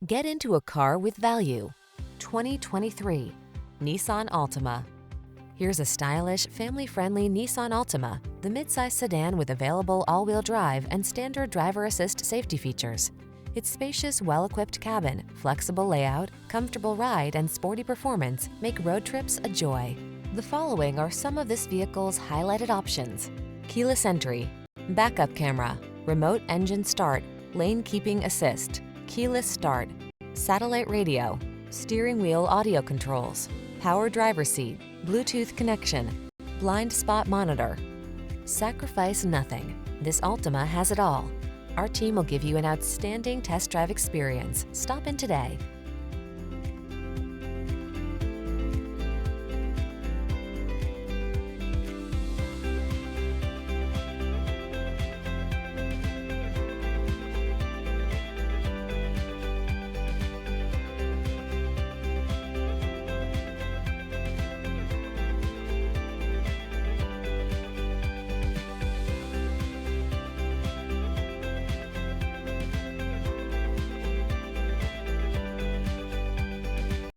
Get into a car with value. 2023 Nissan Altima. Here's a stylish, family-friendly Nissan Altima, the midsize sedan with available all-wheel drive and standard driver assist safety features. Its spacious, well-equipped cabin, flexible layout, comfortable ride, and sporty performance make road trips a joy. The following are some of this vehicle's highlighted options: keyless entry, backup camera, remote engine start, lane keeping assist, keyless start, satellite radio, steering wheel audio controls, power driver's seat, Bluetooth connection, blind spot monitor. Sacrifice nothing. This Altima has it all. Our team will give you an outstanding test drive experience. Stop in today.